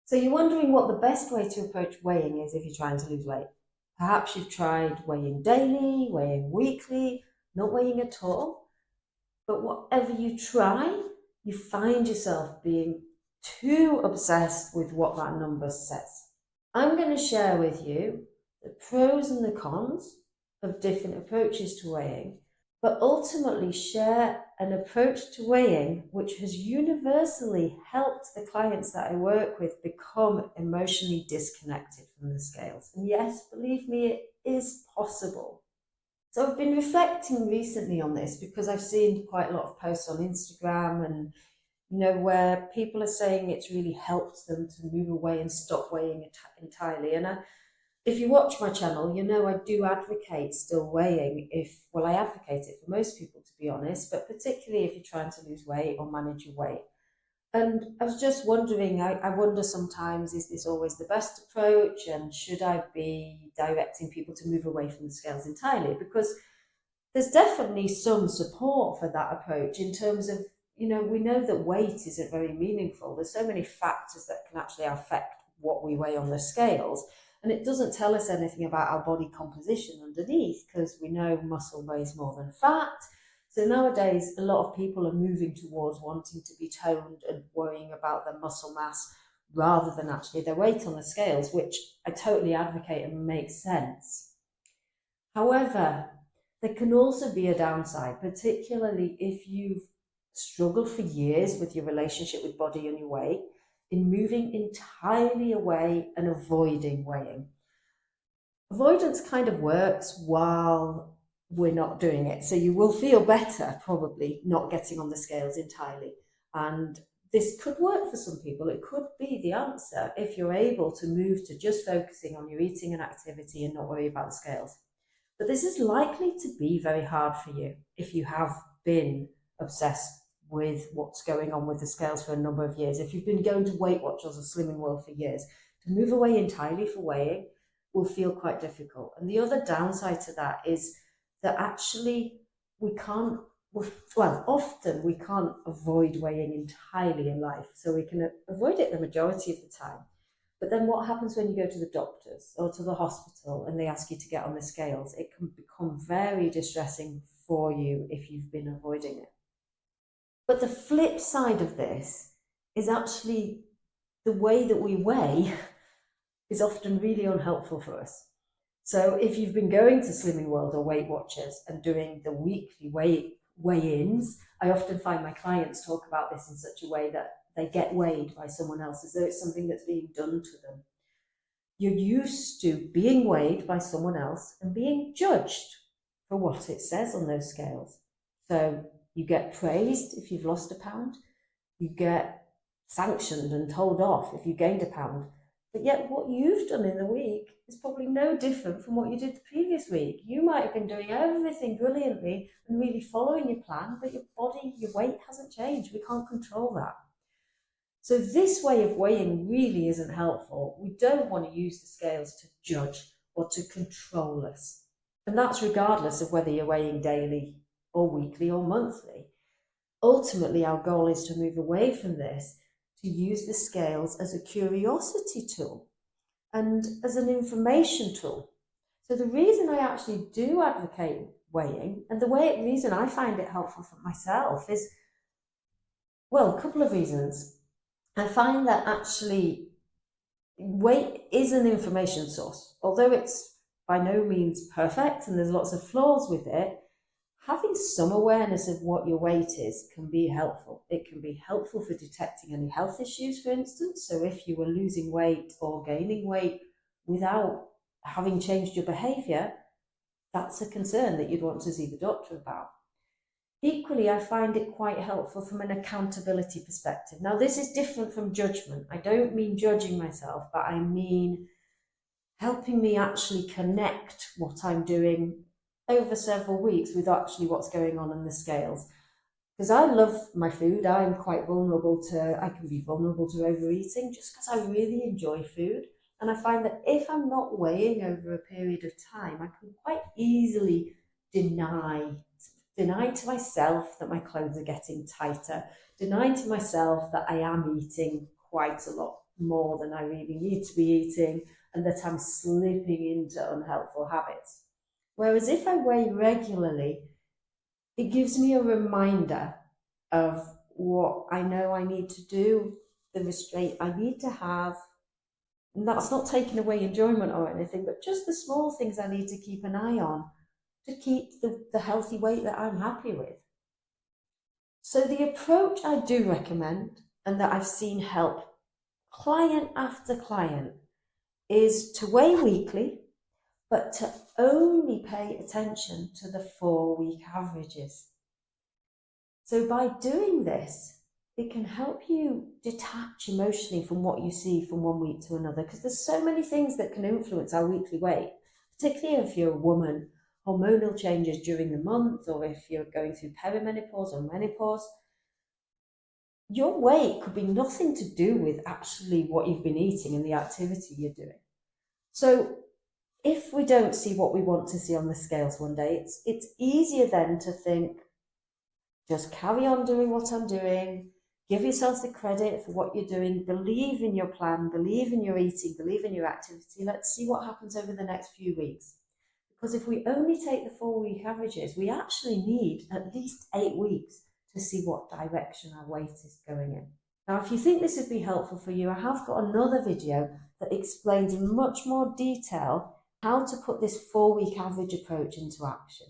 So you're wondering what the best way to approach weighing is if you're trying to lose weight. Perhaps you've tried weighing daily, weighing weekly, not weighing at all. But whatever you try, you find yourself being too obsessed with what that number says. I'm going to share with you the pros and the cons of different approaches to weighing, but ultimately share an approach to weighing which has universally helped the clients that I work with become emotionally disconnected from the scales. And yes, believe me, it is possible. So I've been reflecting recently on this because I've seen quite a lot of posts on Instagram and where people are saying it's really helped them to move away and stop weighing entirely. And if you watch my channel, I do advocate still weighing I advocate it for most people, to be honest, but particularly if you're trying to lose weight or manage your weight. And I was just wondering, I wonder sometimes, is this always the best approach? And should I be directing people to move away from the scales entirely? Because there's definitely some support for that approach in terms of, we know that weight isn't very meaningful. There's so many factors that can actually affect what we weigh on the scales. And it doesn't tell us anything about our body composition underneath, because we know muscle weighs more than fat. So nowadays, a lot of people are moving towards wanting to be toned and worrying about their muscle mass rather than actually their weight on the scales, which I totally advocate and makes sense. However, there can also be a downside, particularly if you've struggled for years with your relationship with body and your weight, in moving entirely away and avoiding weighing. Avoidance kind of works while we're not doing it. So you will feel better probably not getting on the scales entirely. And this could work for some people. It could be the answer if you're able to move to just focusing on your eating and activity and not worry about the scales. But this is likely to be very hard for you if you have been obsessed with what's going on with the scales for a number of years. If you've been going to Weight Watchers or Slimming World for years, to move away entirely for weighing will feel quite difficult. And the other downside to that is that actually often we can't avoid weighing entirely in life. So we can avoid it the majority of the time. But then what happens when you go to the doctors or to the hospital and they ask you to get on the scales? It can become very distressing for you if you've been avoiding it. But the flip side of this is actually the way that we weigh is often really unhelpful for us. So if you've been going to Slimming World or Weight Watchers and doing the weekly weigh-ins, I often find my clients talk about this in such a way that they get weighed by someone else as though it's something that's being done to them. You're used to being weighed by someone else and being judged for what it says on those scales. So you get praised if you've lost a pound, you get sanctioned and told off if you gained a pound. But yet what you've done in the week is probably no different from what you did the previous week. You might have been doing everything brilliantly and really following your plan, but your body, your weight hasn't changed. We can't control that. So this way of weighing really isn't helpful. We don't want to use the scales to judge or to control us. And that's regardless of whether you're weighing daily or weekly or monthly. Ultimately, our goal is to move away from this, to use the scales as a curiosity tool and as an information tool. So the reason I actually do advocate weighing, and the reason I find it helpful for myself is, a couple of reasons. I find that actually weight is an information source. Although it's by no means perfect and there's lots of flaws with it, having some awareness of what your weight is can be helpful. It can be helpful for detecting any health issues, for instance. So if you were losing weight or gaining weight without having changed your behavior, that's a concern that you'd want to see the doctor about. Equally, I find it quite helpful from an accountability perspective. Now, this is different from judgment. I don't mean judging myself, but I mean helping me actually connect what I'm doing over several weeks with actually what's going on in the scales. Because I love my food, I can be vulnerable to overeating just because I really enjoy food. And I find that if I'm not weighing over a period of time, I can quite easily deny to myself that my clothes are getting tighter, deny to myself that I am eating quite a lot more than I really need to be eating and that I'm slipping into unhelpful habits. Whereas if I weigh regularly, it gives me a reminder of what I know I need to do, the restraint I need to have. And that's not taking away enjoyment or anything, but just the small things I need to keep an eye on to keep the healthy weight that I'm happy with. So the approach I do recommend and that I've seen help client after client is to weigh weekly, but to only pay attention to the 4-week averages. So by doing this, it can help you detach emotionally from what you see from one week to another, because there's so many things that can influence our weekly weight, particularly if you're a woman, hormonal changes during the month, or if you're going through perimenopause or menopause. Your weight could be nothing to do with actually what you've been eating and the activity you're doing. So if we don't see what we want to see on the scales one day, it's easier then to think, just carry on doing what I'm doing, give yourself the credit for what you're doing, believe in your plan, believe in your eating, believe in your activity. Let's see what happens over the next few weeks. Because if we only take the 4-week averages, we actually need at least 8 weeks to see what direction our weight is going in. Now, if you think this would be helpful for you, I have got another video that explains in much more detail how to put this 4-week average approach into action.